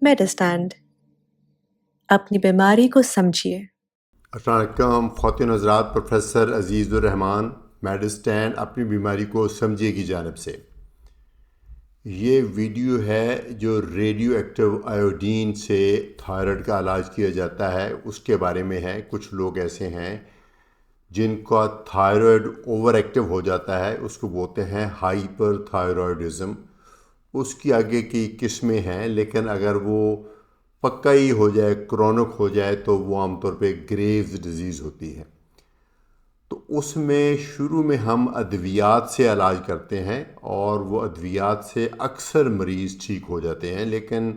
मेडिस्टैंड अपनी बीमारी को समझिए। अस्सलाम वालेकुम ख़वातीन हज़रात, प्रोफेसर अज़ीज़ुर-रहमान मेडिस्टैंड अपनी बीमारी को समझिए की जानिब से ये वीडियो है जो रेडियो एक्टिव आयोडीन से थायराइड का इलाज किया जाता है उसके बारे में है। कुछ लोग ऐसे हैं जिनका थायराइड ओवर एक्टिव हो जाता है, उसको बोलते हैं हाइपर थायराइडिज्म। उसकी आगे की किस्में हैं, लेकिन अगर वो पक्का ही हो जाए, क्रॉनिक हो जाए, तो वो आमतौर पे ग्रेव्स डिजीज़ होती है। तो उसमें शुरू में हम अद्वियात से इलाज करते हैं और वो अद्वियात से अक्सर मरीज़ ठीक हो जाते हैं, लेकिन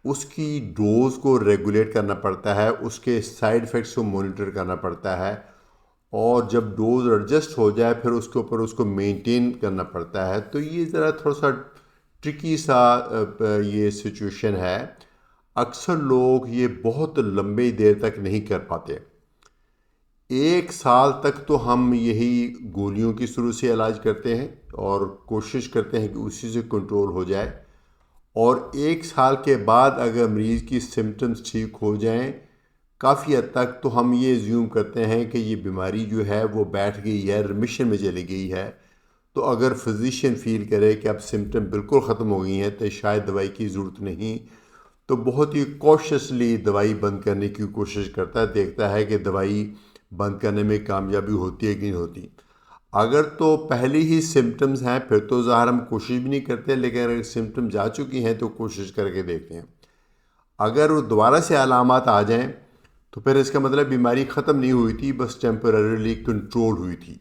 उसकी डोज़ को रेगुलेट करना पड़ता है, उसके साइड इफ़ेक्ट्स को मॉनिटर करना पड़ता है, और जब डोज़ एडजस्ट हो जाए फिर उसके ऊपर उसको मेंटेन करना पड़ता है। तो ये ज़रा थोड़ा सा ट्रिकी सा ये सिचुएशन है। अक्सर लोग ये बहुत लंबी देर तक नहीं कर पाते। 1 साल तक तो हम यही गोलियों की शुरू से इलाज करते हैं और कोशिश करते हैं कि उसी से कंट्रोल हो जाए, और 1 साल के बाद अगर मरीज़ की सिम्टम्स ठीक हो जाएं काफ़ी हद तक, तो हम ये ज्यूम करते हैं कि ये बीमारी जो है वो बैठ गई है, रिमिशन में चली गई है। तो अगर फिजिशियन फील करे कि अब सिम्टम बिल्कुल ख़त्म हो गई हैं तो शायद दवाई की ज़रूरत नहीं, तो बहुत ही कॉशियसली दवाई बंद करने की कोशिश करता है, देखता है कि दवाई बंद करने में कामयाबी होती है कि नहीं होती। अगर तो पहले ही सिम्टम्स हैं फिर तो ज़ाहिर हम कोशिश भी नहीं करते, लेकिन अगर सिम्टम जा चुकी हैं तो कोशिश करके देखते हैं। अगर वो दोबारा से अलामात आ जाएं तो फिर इसका मतलब बीमारी ख़त्म नहीं हुई थी, बस टेम्पररीली कंट्रोल हुई थी।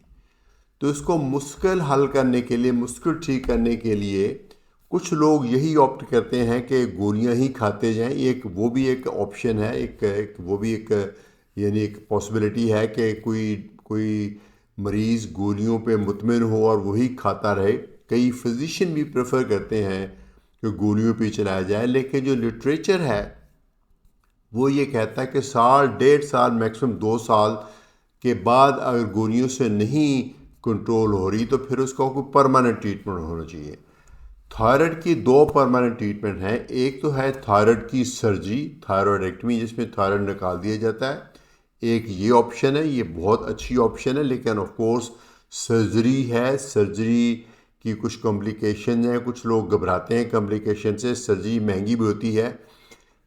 तो इसको मुश्किल हल करने के लिए, मुश्किल ठीक करने के लिए कुछ लोग यही ऑप्ट करते हैं कि गोलियां ही खाते जाएं। वो भी एक ऑप्शन है, वो भी एक यानी एक पॉसिबिलिटी है कि कोई कोई मरीज़ गोलियों पे मुतमिन हो और वही खाता रहे। कई फिजिशियन भी प्रेफर करते हैं कि गोलियों पे चलाया जाए, लेकिन जो लिटरेचर है वो ये कहता है कि साल, 1.5 साल, मैक्सिमम 2 साल के बाद अगर गोलियों से नहीं कंट्रोल हो रही तो फिर उसका कोई परमानेंट ट्रीटमेंट होना चाहिए। थायराइड की 2 परमानेंट ट्रीटमेंट हैं। एक तो है थायराइड की सर्जरी, थायराइडेक्टमी, जिसमें थायराइड निकाल दिया जाता है। एक ये ऑप्शन है, ये बहुत अच्छी ऑप्शन है, लेकिन ऑफ कोर्स सर्जरी है। सर्जरी की कुछ कॉम्प्लिकेशन हैं, कुछ लोग घबराते हैं कॉम्प्लिकेशन से। सर्जरी महंगी भी होती है,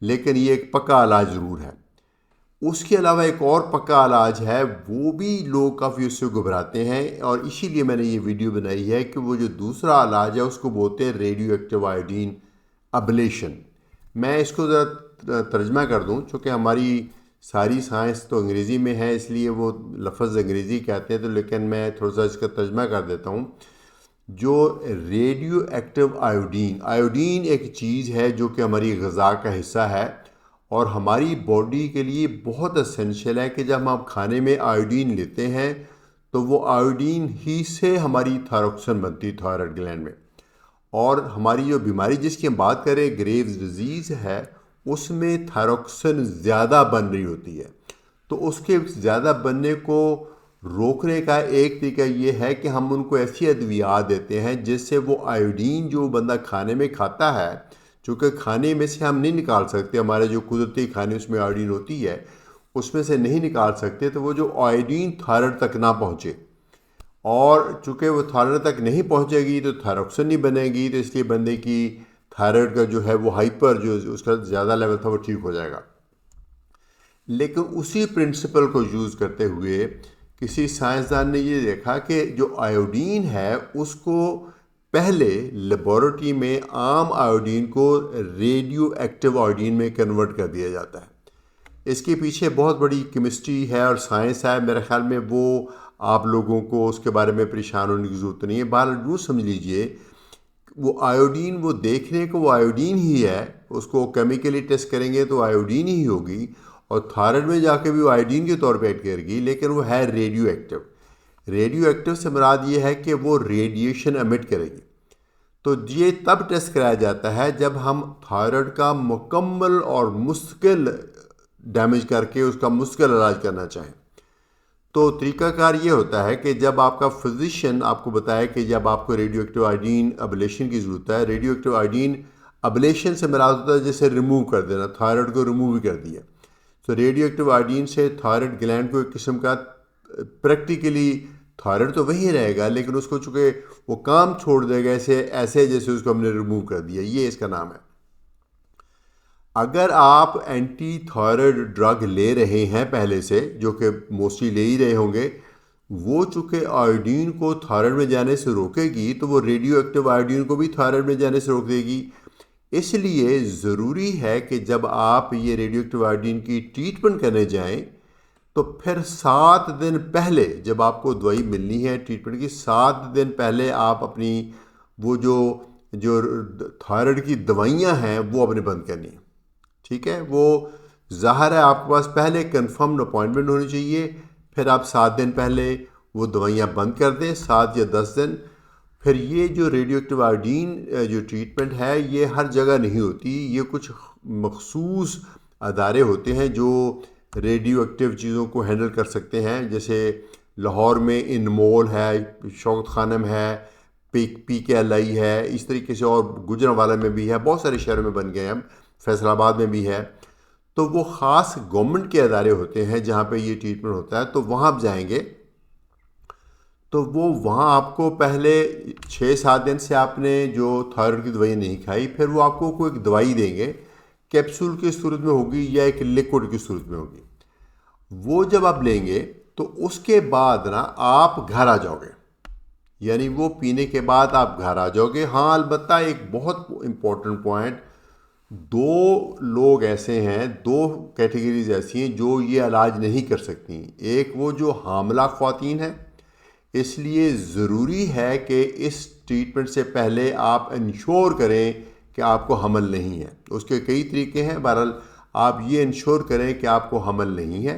लेकिन ये एक पक्का इलाज ज़रूर है। उसके अलावा एक और पक्का इलाज है, वो भी लोग काफ़ी उससे घबराते हैं, और इसीलिए मैंने ये वीडियो बनाई है कि वो जो दूसरा इलाज है उसको बोलते हैं रेडियो एक्टिव आयोडीन अबलेशन। मैं इसको ज़रा तर्जमा कर दूं, चूँकि हमारी सारी साइंस तो अंग्रेज़ी में है इसलिए वो लफ्ज़ अंग्रेज़ी कहते हैं, तो लेकिन मैं थोड़ा सा इसका तर्जमा कर देता हूँ। जो रेडियो एक्टिव आयोडीन, आयोडीन एक चीज़ है जो कि हमारी ग़िज़ा का हिस्सा है और हमारी बॉडी के लिए बहुत असेंशियल है कि जब हम खाने में आयोडीन लेते हैं तो वो आयोडीन ही से हमारी थायरॉक्सिन बनती है थायराइड ग्लैंड में। और हमारी जो बीमारी जिसकी हम बात करें, ग्रेव्स डिजीज़ है, उसमें थायरॉक्सिन ज़्यादा बन रही होती है। तो उसके ज़्यादा बनने को रोकने का एक तरीका ये है कि हम उनको ऐसी अद्वियात देते हैं जिससे वो आयोडीन जो बंदा खाने में खाता है, चूँकि खाने में से हम नहीं निकाल सकते, हमारे जो कुदरती खाने उसमें आयोडीन होती है उसमें से नहीं निकाल सकते, तो वो जो आयोडीन थायराइड तक ना पहुँचे, और चूँकि वो थायराइड तक नहीं पहुँचेगी तो थायरॉक्सिन नहीं बनेगी, तो इसलिए बंदे की थायराइड का जो है वो हाइपर, जो उसका ज़्यादा लेवल था, वो ठीक हो जाएगा। लेकिन उसी प्रिंसिपल को यूज़ करते हुए किसी साइंसदान ने ये देखा कि जो आयोडीन है उसको पहले लेबॉरेटरी में आम आयोडीन को रेडियो एक्टिव आयोडीन में कन्वर्ट कर दिया जाता है। इसके पीछे बहुत बड़ी केमिस्ट्री है और साइंस है। मेरे ख्याल में वो आप लोगों को उसके बारे में परेशान होने की ज़रूरत नहीं है। बहरहाल यूँ समझ लीजिए, वो आयोडीन, वो देखने को वो आयोडीन ही है, उसको केमिकली टेस्ट करेंगे तो आयोडीन ही होगी, और थायराइड में जाके भी वो आयोडीन के तौर पे एक्ट करेगी, लेकिन वो है रेडियो एक्टिव। रेडियो एक्टिव से मुराद ये है कि वो रेडिएशन एमिट करेगी। तो ये तब टेस्ट कराया जाता है जब हम थायराइड का मुकम्मल और मुस्तकिल डैमेज करके उसका मुश्किल इलाज करना चाहें। तो तरीकाकार ये होता है कि जब आपका फिजिशियन आपको बताए कि जब आपको रेडियो एक्टिव आयोडीन अबलेशन की ज़रूरत है, रेडियो एक्टिव आयोडीन अबलेशन से मुराद होता है जैसे रिमूव कर देना, थायराइड को रिमूव ही कर दिया। तो रेडियो एक्टिव आयोडीन से थायराइड ग्लैंड को एक किस्म का प्रैक्टिकली थायराइड तो वही रहेगा, लेकिन उसको चूँकि वो काम छोड़ देगा ऐसे ऐसे जैसे उसको हमने रिमूव कर दिया, ये इसका नाम है। अगर आप एंटी थायराइड ड्रग ले रहे हैं पहले से, जो कि मोस्टली ले ही रहे होंगे, वो चूँकि आयोडीन को थायराइड में जाने से रोकेगी तो वो रेडियो एक्टिव आयोडीन को भी थायराइड में जाने से रोक देगी। इसलिए ज़रूरी है कि जब आप ये रेडियो एक्टिव आयोडीन की ट्रीटमेंट करने जाएं तो फिर 7 दिन पहले, जब आपको दवाई मिलनी है ट्रीटमेंट की 7 दिन पहले, आप अपनी वो जो जो थायराइड की दवाइयाँ हैं वो अपने बंद करनी है। ठीक है, वो ज़ाहिर है आपके पास पहले कंफर्म्ड अपॉइंटमेंट होनी चाहिए, फिर आप 7 दिन पहले वो दवाइयाँ बंद कर दें, 7 या 10 दिन। फिर ये जो रेडियो एक्टिव आयोडीन जो ट्रीटमेंट है ये हर जगह नहीं होती, ये कुछ मखसूस अदारे होते हैं जो रेडियो एक्टिव चीज़ों को हैंडल कर सकते हैं। जैसे लाहौर में इनमोल है, शौकत खानम है, PKLI है, इस तरीके से, और गुजरांवाला में भी है, बहुत सारे शहरों में बन गए हैं, फैसलाबाद में भी है। तो वो ख़ास गवर्नमेंट के अदारे होते हैं जहाँ पे ये ट्रीटमेंट होता है। तो वहाँ आप जाएंगे तो वो वहाँ आपको पहले 6-7 दिन से आपने जो थायराइड की दवाई नहीं खाई, फिर वो आपको कोई एक दवाई देंगे, कैप्सूल की सूरत में होगी या एक लिक्विड की सूरत में होगी। वो जब आप लेंगे तो उसके बाद ना आप घर आ जाओगे, यानी वो पीने के बाद आप घर आ जाओगे। हाँ, अलबत्ता एक बहुत इम्पोर्टेंट पॉइंट, 2 लोग ऐसे हैं, 2 कैटेगरीज ऐसी हैं जो ये इलाज नहीं कर सकती। एक वो जो हामला ख्वातीन है, इसलिए ज़रूरी है कि इस ट्रीटमेंट से पहले आप इंश्योर करें कि आपको हमल नहीं है। उसके कई तरीके हैं, बहरहाल आप ये इंश्योर करें कि आपको हमल नहीं है।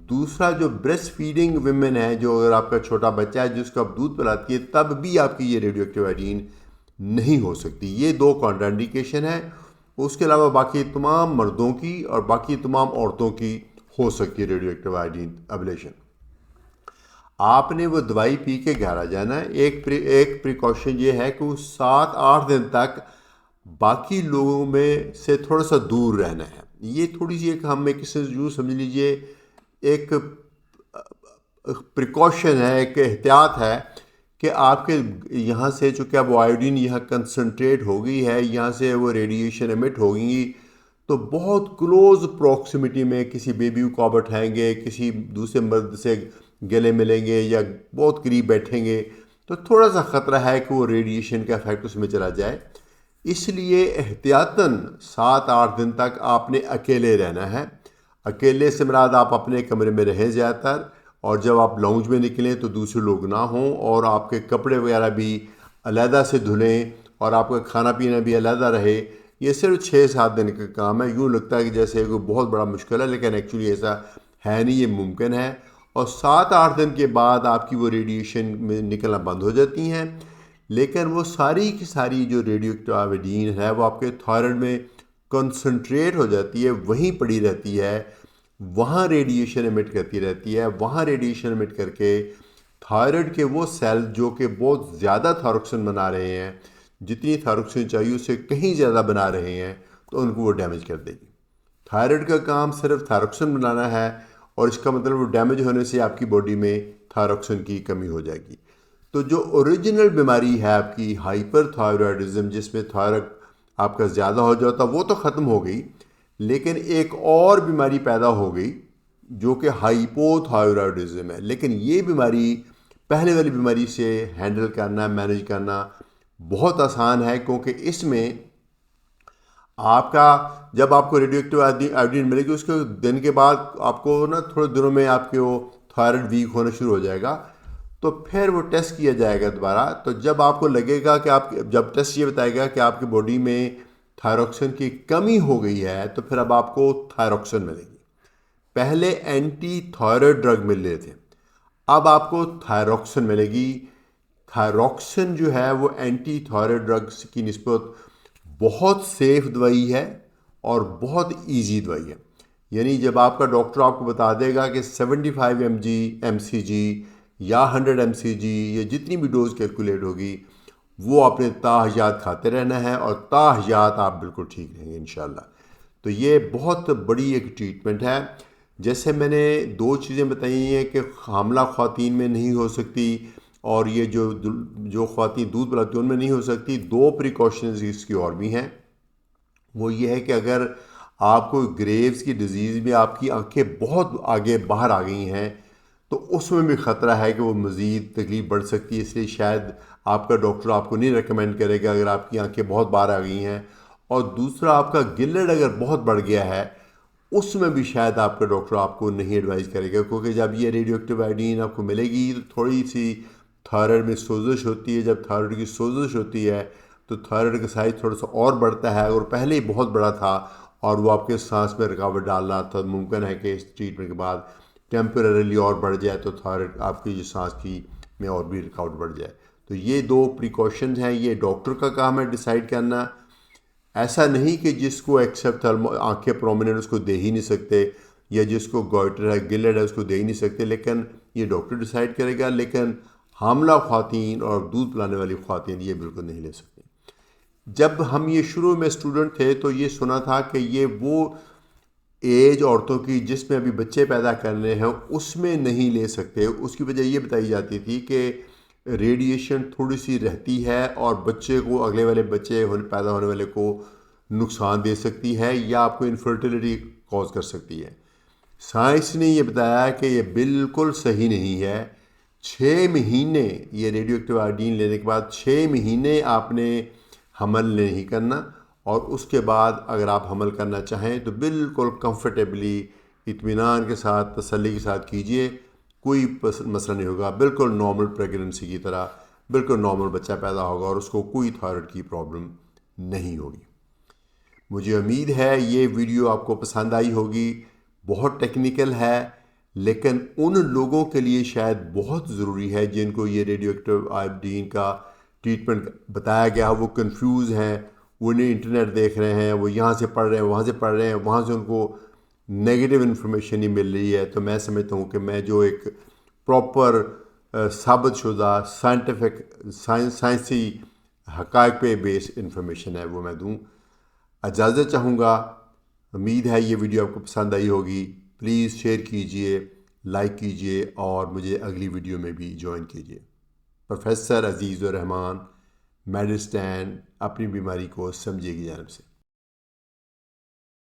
दूसरा जो ब्रेस्ट फीडिंग विमेन है, जो अगर आपका छोटा बच्चा है जिसको आप दूध पिलाती है, तब भी आपकी ये रेडियो एक्टिव आयोडीन नहीं हो सकती। ये 2 कॉन्ट्राइंडिकेशन है। उसके अलावा बाकी तमाम मर्दों की और बाकी तमाम औरतों की हो सकती है रेडियो एक्टिव आयोडीन अबलेशन। आपने वो दवाई पी के घर आ जाना है। एक प्रिकॉशन ये है कि वो 7-8 दिन तक बाकी लोगों में से थोड़ा सा दूर रहना है। ये थोड़ी सी एक हम एक यूँ समझ लीजिए एक प्रिकॉशन है, एक एहतियात है कि आपके यहाँ से चूँकि अब आयोडीन यहाँ कंसनट्रेट हो गई है, यहाँ से वो रेडिएशन एमिट होगी, तो बहुत क्लोज प्रॉक्सिमिटी में किसी बेबी को आप बैठाएंगे, किसी दूसरे मर्द से गले मिलेंगे या बहुत करीब बैठेंगे, तो थोड़ा सा ख़तरा है कि वो रेडिएशन का इफेक्ट उसमें चला जाए। इसलिए एहतियातन 7-8 दिन तक आपने अकेले रहना है। अकेले से मुराद आप अपने कमरे में रहें ज़्यादातर, और जब आप लाउंज में निकलें तो दूसरे लोग ना हों, और आपके कपड़े वगैरह भी अलहदा से धुलें, और आपका खाना पीना भी अलहदा रहे। ये सिर्फ 6-7 दिन का काम है। यूँ लगता है कि जैसे कोई बहुत बड़ा मुश्किल है, लेकिन एक्चुअली ऐसा है नहीं, ये मुमकिन है। और 7-8 दिन के बाद आपकी वो रेडिएशन में निकलना बंद हो जाती हैं, लेकिन वो सारी की सारी जो रेडियो एक्टिव आयोडीन है वो आपके थायराइड में कंसंट्रेट हो जाती है, वहीं पड़ी रहती है, वहाँ रेडिएशन एमिट करती रहती है। वहाँ रेडिएशन एमिट करके थायराइड के वो सेल जो कि बहुत ज़्यादा थायरोक्सिन बना रहे हैं, जितनी थायरोक्सिन चाहिए उससे कहीं ज़्यादा बना रहे हैं, तो उनको वो डैमेज कर देगी। थायराइड का काम सिर्फ थायरोक्सिन बनाना है, और इसका मतलब वो डैमेज होने से आपकी बॉडी में थायरोक्सिन की कमी हो जाएगी। तो जो ओरिजिनल बीमारी है आपकी हाइपरथायरॉयडिज्म, जिसमें थायराइड आपका ज़्यादा हो जाता, वो तो ख़त्म हो गई, लेकिन एक और बीमारी पैदा हो गई जो कि हाइपोथायरॉयडिज्म है। लेकिन ये बीमारी पहले वाली बीमारी से हैंडल करना, मैनेज करना बहुत आसान है, क्योंकि इसमें आपका जब आपको रेडियो एक्टिव आयोडीन मिलेगी उसके दिन के बाद आपको ना थोड़े दिनों में आपके वो थायराइड वीक होना शुरू हो जाएगा। तो फिर वो टेस्ट किया जाएगा दोबारा। तो जब आपको लगेगा कि आप, जब टेस्ट ये बताएगा कि आपकी बॉडी में थायरोक्सिन की कमी हो गई है, तो फिर अब आपको थायरोक्सिन मिलेगी। पहले एंटी थायराइड ड्रग मिल रहे थे, अब आपको थायरोक्सिन मिलेगी। थायरोक्सिन जो है वो एंटी थायराइड ड्रग्स की निस्बत बहुत सेफ दवाई है और बहुत इजी दवाई है। यानी जब आपका डॉक्टर आपको बता देगा कि 75 mg या 100 mcg या जितनी भी डोज कैलकुलेट होगी, वो आपने ताहयात खाते रहना है और ताहयात आप बिल्कुल ठीक रहेंगे इंशाल्लाह। तो ये बहुत बड़ी एक ट्रीटमेंट है। जैसे मैंने दो चीज़ें बताई हैं कि हामला ख़वातीन में नहीं हो सकती और ये जो ख़वातीन दूध पिलाती हैं उनमें नहीं हो सकती, दो प्रिकॉशंस इसकी और भी हैं। वो ये है कि अगर आपको ग्रेव्स की डिज़ीज़ में आपकी आंखें बहुत आगे बाहर आ गई हैं तो उसमें भी ख़तरा है कि वो मज़ीद तकलीफ़ बढ़ सकती है। इसलिए शायद आपका डॉक्टर आपको नहीं रेकमेंड करेगा अगर आपकी आंखें बहुत बाहर आ गई हैं। और दूसरा, आपका गिल्लड अगर बहुत बढ़ गया है उसमें भी शायद आपका डॉक्टर आपको नहीं एडवाइस करेगा, क्योंकि जब ये रेडियो एक्टिव आयोडीन आपको मिलेगी तो थोड़ी सी थायराइड में सोजिश होती है। जब थायराइड की सोजिश होती है तो थायराइड का साइज़ थोड़ा सा और बढ़ता है। अगर पहले ही बहुत बड़ा था और वो आपके सांस में रुकावट डाल रहा था, मुमकिन है कि इस ट्रीटमेंट के बाद टेम्पररीली और बढ़ जाए तो थायराइड आपकी जो सांस की में और भी रुकावट बढ़ जाए। तो ये दो प्रिकॉशंस हैं, ये डॉक्टर का काम है डिसाइड करना। ऐसा नहीं कि जिसको एक्सेप्ट आंखें प्रोमिनेंट उसको दे ही नहीं सकते, या जिसको गॉइटर है, गिल्लड है, उसको दे ही नहीं सकते, लेकिन ये डॉक्टर डिसाइड करेगा। लेकिन हामला ख़वातीन और दूध पिलाने वाली ख़वातीन ये बिल्कुल नहीं ले सकती। जब हम ये शुरू में स्टूडेंट थे तो ये सुना था कि ये वो एज औरतों की जिसमें अभी बच्चे पैदा करने हैं उसमें नहीं ले सकते। उसकी वजह ये बताई जाती थी कि रेडिएशन थोड़ी सी रहती है और बच्चे को, अगले वाले बच्चे पैदा होने वाले को नुकसान दे सकती है या आपको इनफर्टिलिटी कॉज कर सकती है। साइंस ने ये बताया कि ये बिल्कुल सही नहीं है। 6 महीने ये रेडियो एक्टिव आयोडीन लेने के बाद 6 महीने आपने हमल नहीं करना, और उसके बाद अगर आप हमल करना चाहें तो बिल्कुल कंफर्टेबली, इत्मीनान के साथ, तसल्ली के साथ कीजिए। कोई मसला नहीं होगा, बिल्कुल नॉर्मल प्रेगनेंसी की तरह बिल्कुल नॉर्मल बच्चा पैदा होगा और उसको कोई थायराइड की प्रॉब्लम नहीं होगी। मुझे उम्मीद है ये वीडियो आपको पसंद आई होगी। बहुत टेक्निकल है लेकिन उन लोगों के लिए शायद बहुत ज़रूरी है जिनको ये रेडियो एक्टिव आयोडीन का ट्रीटमेंट बताया गया, वो कंफ्यूज हैं, वो नहीं इंटरनेट देख रहे हैं, वो यहाँ से पढ़ रहे हैं, वहाँ से पढ़ रहे हैं, वहाँ से उनको नेगेटिव इन्फॉर्मेशन ही मिल रही है। तो मैं समझता हूँ कि मैं जो एक प्रॉपर साबित शुदा साइंटिफिक साइंसी हक़ाइक़ पे बेस्ड इन्फॉर्मेशन है वो मैं दूँ। इजाज़त चाहूँगा। उम्मीद है ये वीडियो आपको पसंद आई होगी। प्लीज़ शेयर कीजिए, लाइक कीजिए और मुझे अगली वीडियो में भी ज्वाइन कीजिए। प्रोफेसर अजीज़ुर रहमान, मेडिस्टैन, अपनी बीमारी को समझिए की जानिब से।